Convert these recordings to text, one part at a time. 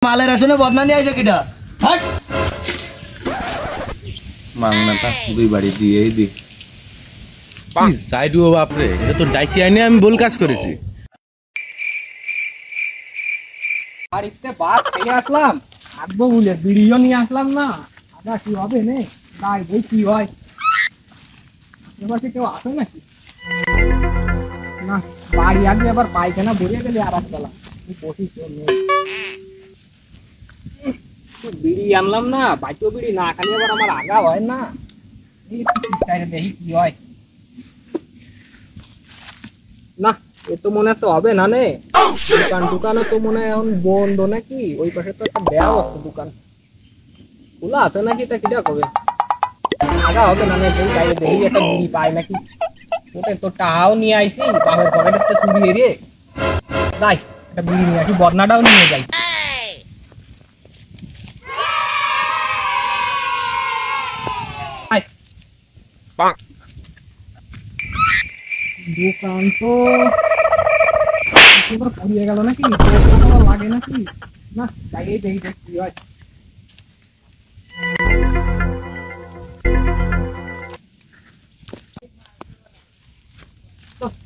মালের আসনে বদনা নিয়ে আইছে কিটা হট মাংনাটা দুই বাড়ি দিয়েই দি কি সাইড ও বাপ রে, এটা তো ডাইকে আইনে আমি ভুল কাজ করেছি। বাড়িতে ভাত খেয়ে আসলাম, থাকবো বলে বিড়িও নিয়ে আসলাম না। আদা কি হবে নে, তাই বই কি হয়। আশেপাশে কেউ আসে নাকি না? বাড়ি আগে আবার পায়খানা ভরিয়ে গেলে আর আসলাম বসিস নেই। বিড়ি আনলাম না, বাইকেও বিড়ি না খালি আবার আমার আগা হয় না। দেখি কি হয় না। এ তো মনে হচ্ছে হবে না নে। দোকানও তো মনে হয় এখন বন্ধ নাকি? ওই পাশে তো একটা দেওয়া আছে দোকান, খোলা আছে নাকি? তা কিটা কবে আগা হবে না নে। বাইরে দেখি একটা বিড়ি পাই নাকি। ওটা তো টাহাও নিয়ে আইসি, বাপের পকেটের তো চুরি রে। যাই একটা বিড়ি নিয়ে আসি, বদনাটাও নিয়ে যাই। দোকান তো পড়িয়ে গেল নাকি? লাগে নাকি না? যাই দেখি কি হয়।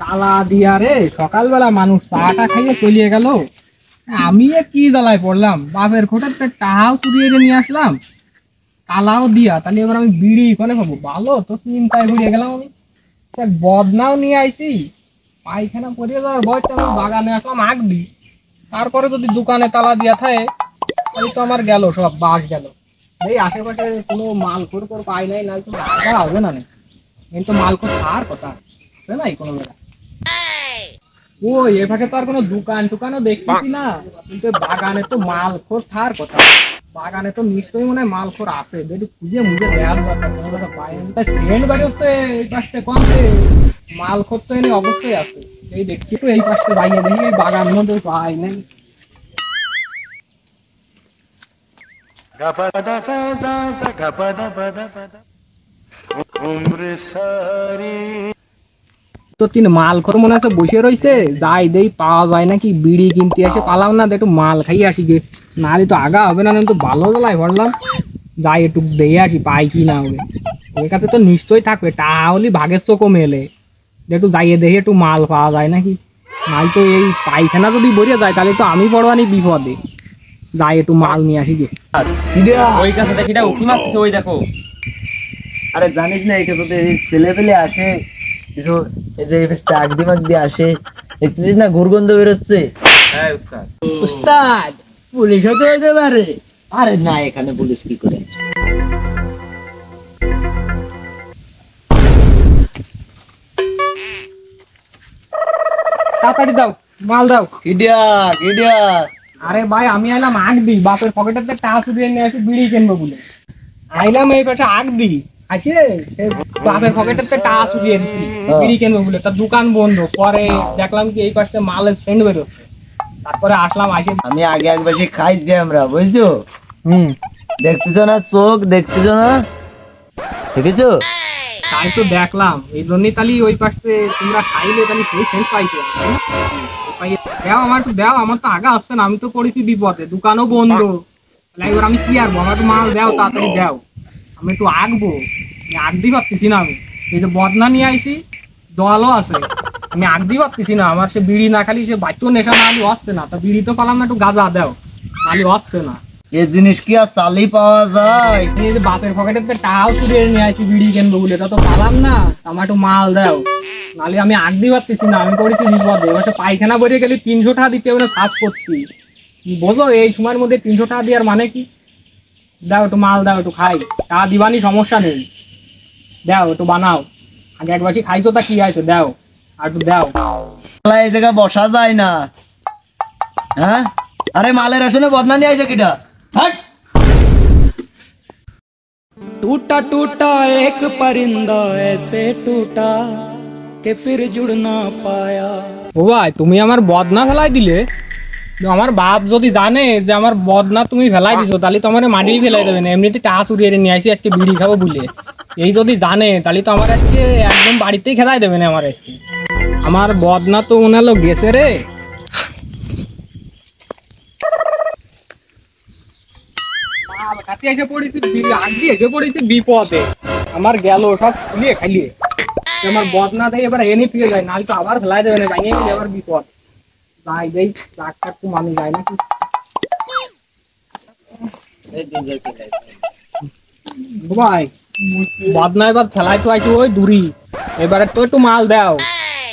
তালা দিয়া রে, সকালবেলা মানুষ চাটা খাইয়ে চলিয়ে গেল, আমি কি জ্বালায় পড়লাম। বাপের খোটার টাহাও চুরিয়ে নিয়ে আসলাম, তালাও দিয়া। তাহলে এবার আমি বিড়ি কোনে পাবো? ভালো তো চিন্তায় ঘুরিয়ে গেলাম আমি। বদনাও নিয়ে আইছি, পায়খানা পরিয়ে যাওয়ার বয়সটা আমি বাগানে আসলাম আগ দি। তারপরে যদি দোকানে তালা দিয়া থাকে তাহলে তো আমার গেল, সব বাস গেল। এই আশেপাশে কোনো মালখোর পাই নাই, না হবে না। কিন্তু মালখোর থার কথা নাই কোনো বেলা। ওই এ পাশে তো আর কোনো দোকানও দেখতেছি না, কিন্তু বাগানে তো মালখোর থার কথা। বাগানে তো নিশ্চয়ই মনে হয় মালখোর আছে, যদি খুঁজে মুজে দেওয়ার দরকার। কোনো কথা পাই না, সেন্ট বাড়ি হচ্ছে এই পাশে কমছে, মালখোর তো এনে অবশ্যই আছে। এই দেখছি তো এই পাশে বাইরে দেখি, এই বাগান মধ্যে পাই নাই। তো তিন মালখোর মনে আছে বসে রয়েছে, যাই দেই পাওয়া যায় নাকি। বিড়ি কিনতে আসে পালাম না, একটু মাল খাইয়ে আসি গে, নাহলে তো আগা হবে না। তো ভালো জ্বালায় ভরলাম, যাই একটু দিয়ে আসি পাই কি না হবে। ওর কাছে তো নিশ্চয়ই থাকবে, তাহলে ভাগের চোখও মেলে। একটু যাইয়ে দেখি একটু মাল পাওয়া যায় নাকি। মাল তো এই পায়খানা যদি ভরিয়ে যায় তাহলে তো আমি পড়বানি বিপদে। যাই একটু মাল নিয়ে আসি গে। ওই কাছে দেখি উঠি মারতেছে, ওই দেখো। আরে জানিস না, এটা তো ছেলে পেলে আসে কিছু, এই যে আগদি মাগদি আসে, দেখতেছিস না ঘুরগন্ধ বেরোচ্ছে। হ্যাঁ উস্তাদ। উস্তাদ পুলিশ হতে হতে পারে। আরে না, এখানে পুলিশ কি করে? তাড়াতাড়ি দাও, মাল দাও। কিডিয়া কিডিয়া? আরে ভাই আমি আইলাম আগ দি, বাপের পকেটের টাকা চুরিয়ে নিয়ে আসি বিড়ি কিনবো বলে। আইলাম এই পাশে আগ দি, আসে সে বাপের পকেটের টাকা চুরিয়ে দিছি বিড়ি কিনবো বলে। তার দোকান বন্ধ। পরে দেখলাম কি এই পাশে মালের সেন্ট বেরোচ্ছে, তারপরে আসলাম। আসে আমি আগে এক বেশি খাইছি আমরা, বুঝছো? হুম, দেখতেছো না চোখ, দেখতেছো না, দেখেছো? তাই তো দেখলাম, এই জন্যই তাহলে ওই পাশে তোমরা খাইলে তাহলে সেই সেন্ট পাইছো। দেও আমার একটু দেও, আমার তো আগা আসছে না, আমি তো পড়েছি বিপদে, দোকানও বন্ধ। তাহলে এবার আমি কি আরবো? আমার একটু মাল দেও, তাড়াতাড়ি দেও, আমি একটু আঁকবো। আঁকতেই পারতেছি না আমি। এই যে বদনা নিয়ে আইছি, দলও আছে, আমি আঁকতেই পারতেছি না। আমার সে বিড়ি না খালি সে বাইতেও নেশা না হলে হচ্ছে না। তা বিড়ি তো পালাম না, একটু গাঁজা দেও, নাহলে হচ্ছে না। এই জিনিস কি আর চালি পাওয়া যায়? এই যে বাপের পকেটের টাকাও চুরিয়ে নিয়ে আসি বিড়ি কিনবো বলে, তা তো পালাম না। আমার একটু মাল দাও, নাহলে আমি আঁকতেই পারতেছি না, আমি পড়েছি বিপদে। এবার পায়খানা বেরিয়ে গেলে 300 টাকা দিতে হবে সাফ করছি। বোঝো এই সময়ের মধ্যে 300 টাকা দেওয়ার মানে কি? দাও একটু মাল দাও, একটু খাই। টাকা দিবানি, সমস্যা নেই, দাও একটু বানাও। আগে একবারই খাইছো, তা কি আইছো, দাও আর একটু দাও। এই জায়গায় বসা যায় না, হ্যাঁ? আরে মালের আসনে বদনা নিয়ে আইছে কিটা হট। टूटा टूटा एक परिंदा ऐसे टूटा कि फिर जुड़ ना पाया। ও ভাই, তুমি আমার বদনা ফেলাই দিলে। আমার বাপ যদি জানে যে আমার বদনা তুমি ফেলাই দিছো, তাহলে তো আমার মাটি ফেলাই দেবে না। এমনিতে টাকা চুরিয়ে নিয়ে আসি আজকে বিড়ি খাবো বলে, এই যদি জানে তাহলে তো আমার আজকে একদম বাড়িতেই খেলাই দেবে না আমার আজকে। আমার বদনা তো মনে হলো গেছে রে। কাছে এসে পড়েছি আগে এসে পড়েছি বিপদে, আমার গেল সব ফুলিয়ে খাইয়ে, আমার বদনা দেয় এবার এনে ফিরে যায়, নাহলে তো আবার ফেলাই দেবে না, ভাঙিয়ে গেলে আবার বিপদ। যাই দেই ডাক্তার তো মানুষ যায় নাকি ভাই, বদনা এবার ফেলাই তো আইছি ওই দূরি, এবারে তো একটু মাল দাও,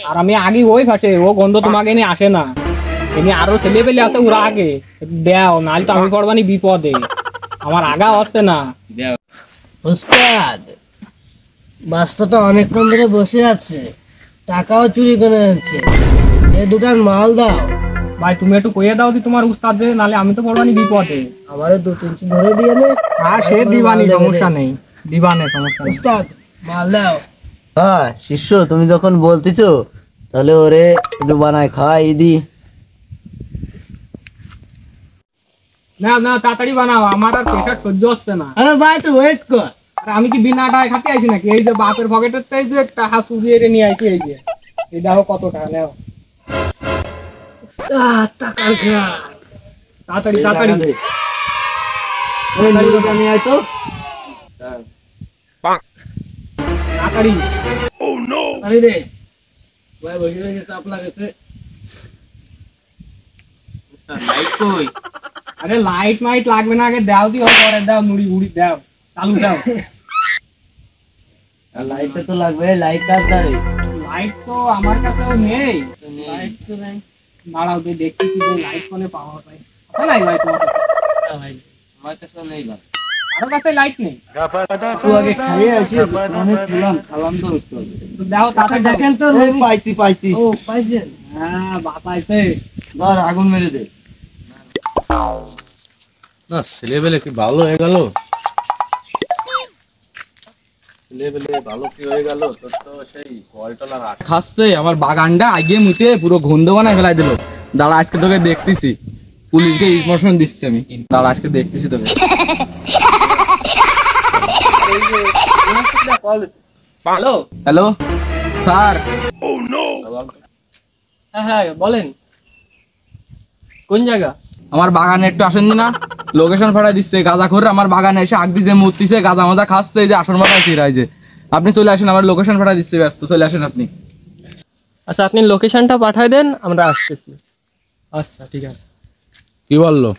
আর আমি আগে ওই ফাঁসে ও গন্ধ তোমাকে নিয়ে আসে না, এমনি আরো ছেলে পেলে আছে ওরা আগে দেও, নাহলে তো আমি পড়বানি বিপদে, আমার আগা হচ্ছে না। উস্তাদ, বাচ্চাটা অনেকক্ষণ ধরে বসে আছে, টাকাও চুরি করে আনছে, এই দুটার মাল দাও। ভাই তুমি একটু কইয়ে দাও দি তোমার উস্তাদ দে, নাহলে আমি তো পড়বানি বিপদে। আমারও 2-3 ধরে দিয়ে নে। হ্যাঁ সে দিবানি, সমস্যা নেই, দিবানে সমস্যা নেই। উস্তাদ মাল দাও। হ্যাঁ শিষ্য, তুমি যখন বলতেছো তাহলে ওরে একটু বানায় খাই দি। না না তাড়াতাড়ি বানাও, আমার আর প্রেশার সহ্য হচ্ছে না। আরে ভাই তো ওয়েট কর। আর আমি কি বিনা টাকায় খাতে আইছি নাকি? এই যে বাপের পকেটের তো এই যে টাকা চুরিয়ে নিয়ে আইছি, এই যে এই দেখো কত টাকা নেও। উস্তাদ টাকার ঘাট। তাড়াতাড়ি তাড়াতাড়ি ওই নুরুটা নিয়ে আয় তো। তাড়াতাড়ি। আরে রে ভাই, বসে রয়েছে, চাপ লাগেছে। লাইট কই? আরে লাইট মাইট লাগবে না, আগে দাও দি, পরে দাও, মুড়ি উড়ি দাও, চালু দাও। লাইটটা তো লাগবে, লাইট কার দাঁড়ে? লাইট তো আমার কাছেও নেই, লাইট তো নাই। দাঁড়াও তুই দেখতেছি যে লাইট কোনে পাওয়া যায়। আছে নাই ভাই তোমার কাছে? না ভাই, আমার কাছে নেই ভাই। কারো কাছে লাইট নেই? তো আগে খাইয়ে আসি, অনেক খালাম তো একটু আগে। তো দাও তাড়াতাড়ি দাও। দেখেন তো। এই পাইছি। ও পাইছেন? হ্যাঁ বাতাইছে। ধর আগুন মেরে দে। না ছেলেবেলে কি ভালো হয়ে গেল, ছেলেবেলে ভালো কি হয়ে গেল, তোর তো সেই কলটলা খাচ্ছে আমার বাগানটা আগে মুটে পুরো গন্ধ বানায় ফেলাই দিল। দাঁড়া আজকে তোকে দেখতেছি, পুলিশকে ইনফরমেশন দিচ্ছি আমি, দাঁড়া আজকে দেখতেছি তোকে। Hello hello sir. হ্যাঁ হ্যাঁ বলেন, কোন জায়গা? আমার বাগানে একটু আসেন না, লোকেশন পাঠাই দিচ্ছে, গাঁজা খোর আমার বাগানে এসে আগ দিয়ে মুততিছে, গাঁজা মাজা খাচ্ছে, এই যে আসন মাথায় চিরাই যে, আপনি চলে আসেন, আমার লোকেশন পাঠাই দিচ্ছে, ব্যস্ত চলে আসেন আপনি। আচ্ছা আপনি লোকেশনটা পাঠাই দেন, আমরা আসতেছি। আচ্ছা ঠিক আছে কি বললো?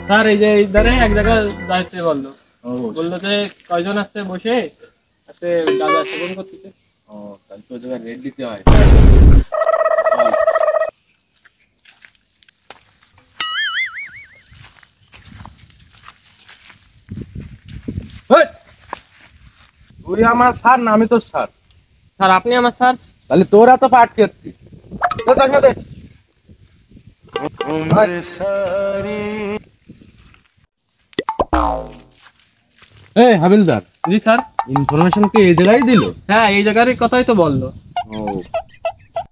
স্যার, এই যে ইধারে এক জায়গায় যাইতে বললো, বললো যে কয়জন আসছে বসে আছে, দাদা সেবন করতেছে। ও তাহলে তো জায়গায় রেড দিতে হয়। তুই আমার স্যার না আমি তোর স্যার? স্যার আপনি আমার স্যার। তাহলে তোরা তো পাঠ করতি। এই হাবিলদার, জি স্যার। ইনফরমেশন কি এই জায়গায় দিল? হ্যাঁ এই জায়গার কথাই তো বললো। ও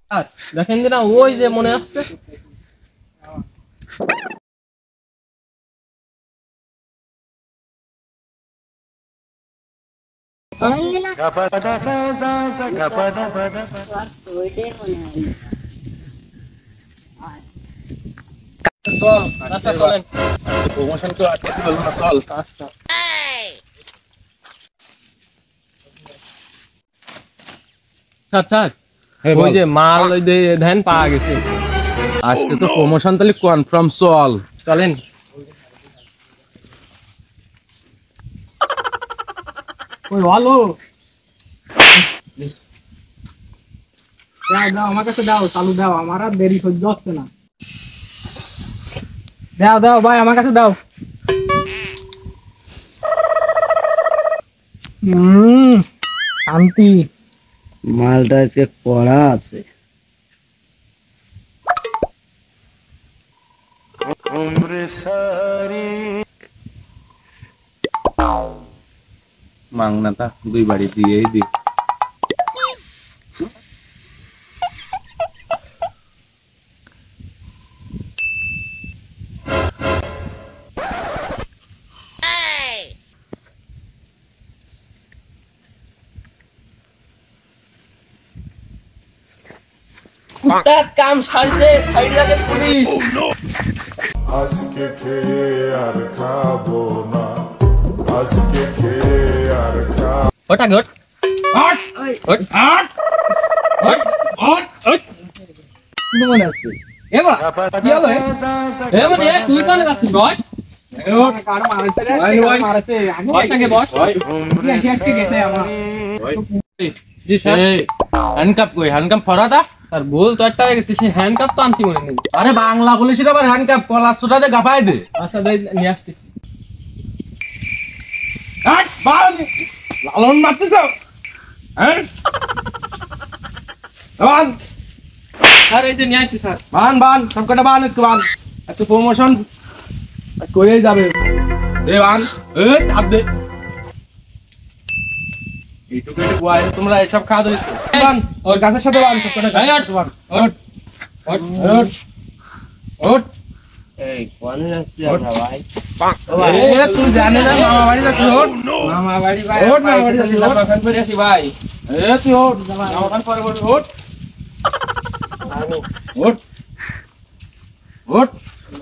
স্যার দেখেন যে না, ওই যে মনে আসছে। চল, আচ্ছা চলেন। প্রমোশন তো আজকে হলো না, চল। আচ্ছা স্যার স্যার, হ্যাঁ, ওই বল। যে মাল ওই যে ধ্যান পাওয়া গেছে, আজকে তো প্রমোশন তাহলে কনফার্ম, চল। চলেন। ওই ভালো দাও দাও, আমার কাছে দাও, চালু দাও, আমার আর দেরি সহ্য হচ্ছে না। দাও দাও ভাই, আমার কাছে দাও। শান্তি। মালটা আজকে কড়া আছে। মাংনাটা 2 বাড়ি দিয়েই দি। উস্তাদ কাম সারছে, সাইড লাগে পুলিশ। আজকে খেয়ে আর খাবো না, আজকে খেয়ে আর খাবো। ওটা গট আট আট আট আট আট মনে আছে এবার কি হলো এ মানে তুই কোন আছিস বস কার মারছে রে মারছে আমি বসকে বস দেখি আজকে গেছে আমার জি স্যার হ্যান্ডকাপ কই হ্যান্ডকাপ ফরা দা স্যার ভুল তো একটা হয়ে গেছে সে হ্যান্ডকাপ তো আনতে মনে নেই আরে বাংলা বলিস রে আবার হ্যান্ডকাপ কলার সুটাতে গাফাই দে আচ্ছা ভাই নিয়ে আসতেছি আট বান লালন মারতে যাও হ্যাঁ বান স্যার এই যে নিয়ে আসছি স্যার বান বান সবকটা বান इसको বান একটু প্রমোশন করেই যাবে দে বান এ চাপ দে এইটুকু একটু বয় তোমরা এসব খাওয়া দিস বান ওর গাছের সাথে বান সবকটা এই আট বান ওট ওট ওট ওট এই কোনে যাচ্ছি আমরা ভাই এ তুই জানে না মামা বাড়ি যাচ্ছিস ওট মামা বাড়ি ভাই ওট মামা বাড়ি যাচ্ছিস ওট ওখান করে আসি ভাই এ তুই ওট মামা খান পরে বল ওট আমি ওট ওট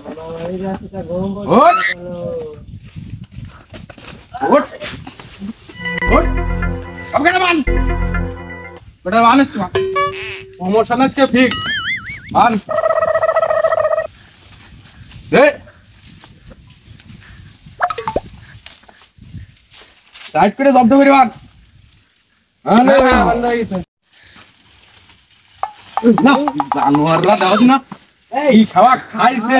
মামা বাড়ি যাচ্ছি তা গরম ওট ওট ওট अब কেন বান বেটা বান इसको প্রমোশন আজকে ফিক্স বান দে টাইট করে জব্দ করে বান হ্যাঁ না না জানোয়াররা দাও না এই খাওয়া খাইছে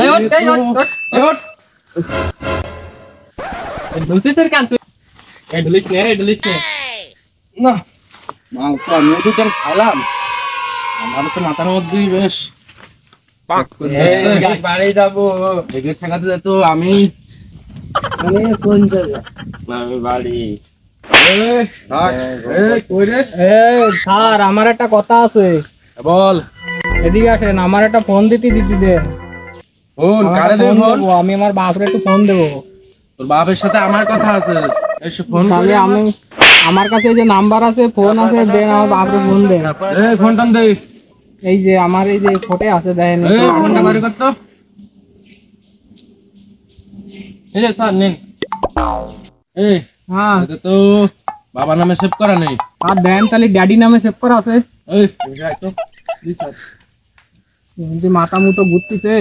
এই ওট এই ওট এই ওট ঢুলছিস এর কান তুই এই ঢুলিস নে না মাংস আমিও তো কেন খাইলাম আমার তো মাথার মধ্যেই বেশ এই বাড়ি যাবো এগিয়ে ঠেকাতে যেত আমি কোন জায়গা আমি বাড়ি কই রে স্যার আমার একটা কথা আছে বল এদিকে আসেন আমার একটা ফোন দিতে দেন ফোন আমার কারে একটা দেব ফোন ফোন দেবো, আমি আমার বাপরে একটু ফোন দেবো তোর বাপের সাথে আমার কথা আছে এসে ফোন তাহলে আমি আমার কাছে এই যে নাম্বার আছে ফোন আছে দেন আমার বাপরে ফোন দেন এই ফোনটা দে এই যে আমার এই যে ফোটে আছে দেখেন এই ফোনটা বাড়ি কর তো এই যে স্যার নেন এই হ্যাঁ এটা তো বাবার নামে সেভ করা নেই আর দেন তাহলে ড্যাডি নামে সেভ করা আছে এই যাই তো জি স্যার কিন্তু মাথা মুটো ঘুরতেছে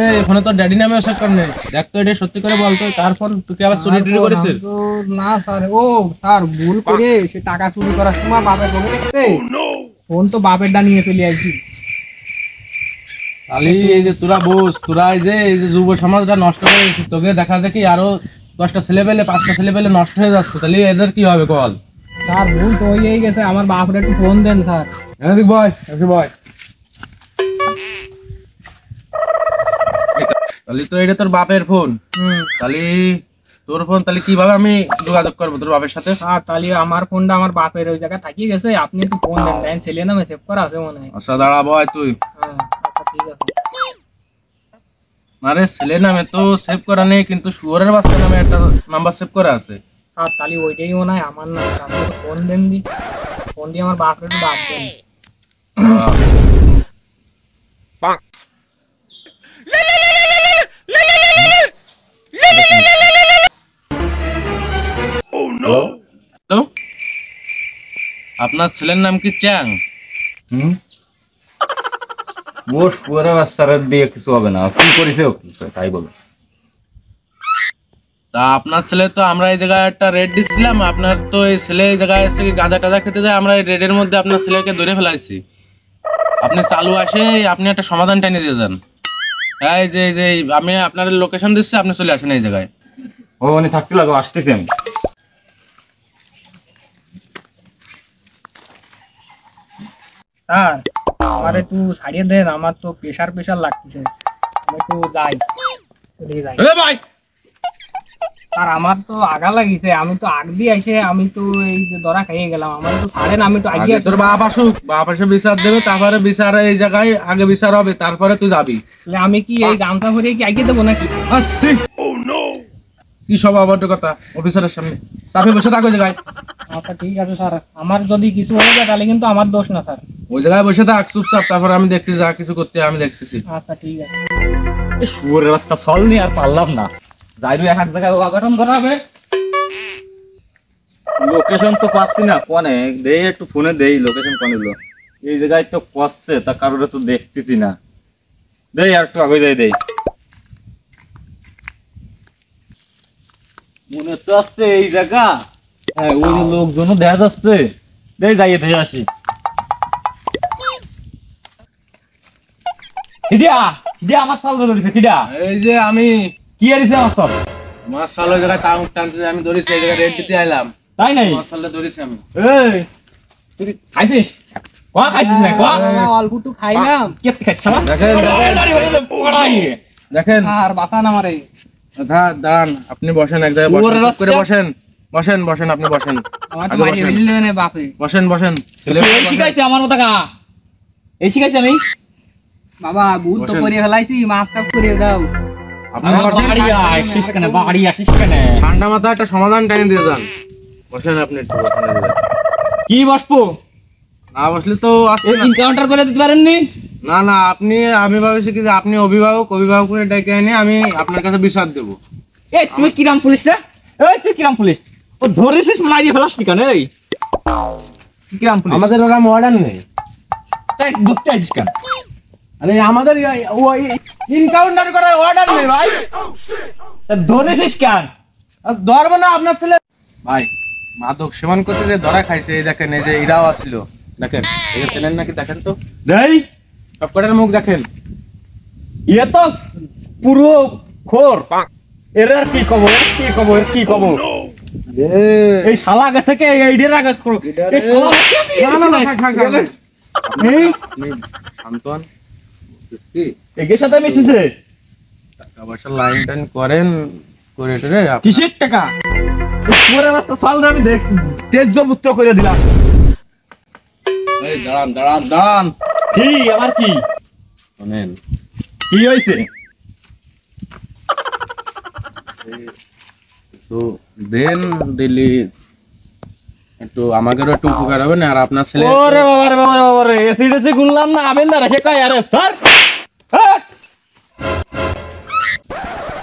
এই ফোনে তো ড্যাডি নামে সেভ করা নেই দেখ তো এটা সত্যি করে বল তো কার ফোন তুই কি আবার চুরি টুরি করেছিস তো না স্যার ও স্যার ভুল করে সে টাকা চুরি করার সময় বাপের পকেটে রেখেছে ফোন তো বাপেরটা নিয়ে চলে আইছি খালি এই যে তোরা বোস তোরা এই যে যুব সমাজটা নষ্ট করে দিচ্ছিস তোকে দেখা দেখি আরো 10টা ছেলে পেলে 5টা ছেলে পেলে নষ্ট হয়ে যাচ্ছে তাহলে এদের কি হবে বল স্যার ভুল তো হয়েই গেছে আমার বাপরে একটু ফোন দেন স্যার এদিক বয় এদিক বয় তাহলে তো এটা তোর বাপের ফোন তাহলে তোর ফোন তাহলে কিভাবে আমি যোগাযোগ করবো তোর বাপের সাথে স্যার তাহলে আমার ফোনটা আমার বাপের ওই জায়গায় থাকিয়ে গেছে আপনি একটু ফোন দেন দেন ছেলে নামে সেভ করা আছে মনে হয় আচ্ছা দাঁড়া বয় তুই হ্যাঁ আচ্ছা ঠিক আছে আরে ছেলে নামে তো সেভ করা নেই কিন্তু শুয়োরের বাচ্চা নামে একটা নাম্বার সেভ করা আছে স্যার তাহলে ওইটাই মনে হয় আমার না আপনি একটু ফোন দেন দি ফোন দিয়ে আমার বাপরে একটু ডাক দেন হ্যালো আপনার ছেলের নাম কি চ্যাং মোষ পুরো বাচ্চারা দিয়ে কিছু হবে না কি করেছে ও? তাই বলো তা আপনার ছেলে তো আমরা এই জায়গায় একটা রেড দিচ্ছিলাম আপনার তো এই ছেলে এই জায়গায় এসে কি গাঁজা টাজা খেতে যায় আমরা এই রেডের মধ্যে আপনার ছেলেকে ধরে ফেলাইছি আপনি চালু আসে আপনি একটা সমাধান টেনে দিয়ে যান এই যে আমি আপনার লোকেশন দিচ্ছি আপনি চলে আসেন এই জায়গায় ও উনি থাকতে লাগো আসতেছি আমি স্যার আমার একটু ছাড়িয়ে দেন আমার তো প্রেশার লাগতেছে আমি একটু যাই ওদিকে যাই এ ভাই স্যার আমার তো আগা লাগিছে আমি তো আগ দিয়ে আইসে আমি তো এই যে ধরা খাইয়ে গেলাম আমার তো ছাড়েন আমি তো আগে আগে তোর বাপ আসুক বাপ এসে বিচার দেবে তারপরে বিচার এই জায়গায় আগে বিচার হবে তারপরে তুই যাবি তাহলে আমি কি এই গামছা ভরে কি আগে দেবো নাকি আসছি কি সব অভদ্রতা অফিসারের সামনে? চাপে বসে থাকো ওই জায়গায়। আচ্ছা ঠিক আছে স্যার, আমার যদি কিছু হয়ে যায় তাহলে কিন্তু আমার দোষ না স্যার। ওই জায়গায় বসে থাক চুপচাপ, তারপর আমি দেখতেছি যা কিছু করতে হয় আমি দেখতেছি। আচ্ছা ঠিক আছে। এই শুয়োরের বাচ্চা চল নি আর পারলাম না, যাইরু এক জায়গায় অঘটন করা হবে। লোকেশন তো পাচ্ছি না, কোনে দেই একটু ফোনে দেই লোকেশন কোনে লো। এই জায়গায় তো কষ্টে তা কারোর তো দেখতেছি না, দেই আর একটু আগে যাই দেই। মনে তো আসছে এই জায়গা, হ্যাঁ ওই যে লোকজনও দেখা যাচ্ছে, দেই যাইয়ে দিয়ে আসি। কিডিয়া কিডিয়া আমার চাল ধরেছে, কিডিয়া এই যে আমি কি আরিছে আমার চাল? আমার সাল ওই জায়গায় টাউন টানতে আমি ধরেছি, এই জায়গায় রেড দিতে আইলাম, তাই নাই? আমার সালটা ধরেছি আমি। এই তুই খাইছিস? কোয়া খাইছিস না কোয়া? অল্প একটু খাইলাম। কে খাইছিস না? দেখেন দেখেন আর বাতান আমারে। দাঁড়ান, আপনি বসেন এক জায়গায়, বসেন চুপ করে বসেন, বসেন বসেন আপনি বসেন, আমার তো আগে মারি বসেন। হইল না বাপে। বসেন বসেন এই শিখাইছে আমার মত কা? এই শিখাইছে আমি? বাবা ভুল তো বসেন। করে ফেলাইছি, মাফ টাফ করে দাও। আপনি বসেন, আসিস কেন? বাড়ি আসিস কেন? ঠান্ডা মাথায় একটা সমাধান টাইম দিয়ে যান। বসেন আপনি একটু বসেন এই জায়গায়। কি বসবো? না বসলে তো আসছে না। এনকাউন্টার করে দিতে পারেননি? না না আপনি, আমি ভাবছি কি যে আপনি অভিভাবকের ডেকে এনে আমি আপনার কাছে বিচার দেবো। এই তুই কিরাম পুলিশ রে? এই তুই কিরাম পুলিশ? ও ধরেছিস মারিয়ে ফেলাস কি কেন? এই তুই কিরাম পুলিশ? আমাদের ওরা মডার্ন নেই। তাই ধরতে আসিস কেন? আরে আমাদের ওই ইনকাউন্টার করার অর্ডার নেই ভাই। তা ধরেছিস কেন? আর ধরবো না আপনার ছেলে ভাই, মাদক সেবন করতে যে ধরা খাইছে, এই দেখেন এই যে ইরাও আসছিল, দেখেন এই যে চেনেন নাকি দেখেন তো, দেই সবকটার মুখ দেখেন। ইয়ে তো পুরো খোর। এর আর কি কব? কি কব? কি কব? এই শালা আগে থেকে এইডের আগে এই শালা না, না, না, থাক, থাক, থাক। এই আপনি শান্তন কি এর সাথে মিশিছে টাকা পয়সা লাইন টাইন করেন করে টরে কিসের টাকা? পুরো রাস্তা চাল আমি দেখ তেজপুত্র করে দিলাম। এই দাঁড়ান দাঁড়ান দাঁড়ান, কি আবার কি শুনেন কি হইছে? তো দেন দিলি একটু আমাদেরও একটু উপকার হবে না, আর আপনার ছেলে ওরে বাবা রে বাবা রে বাবা রে, এসিডেসি গুনলাম না আবেন না রেখে কয় আরে স্যার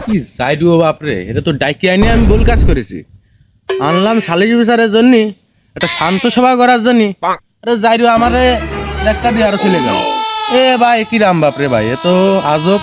কি সাইডু বাপরে, এটা তো ডাইকে আইনি আমি ভুল কাজ করেছি, আনলাম সালিশ বিচারের জন্য, একটা শান্ত সভা করার জন্য, আরে যাইরু আমারে ধাক্কা দিয়ে আরো চলে গেল। এ ভাই কি রাম বাপরে ভাই, এ তো আজব।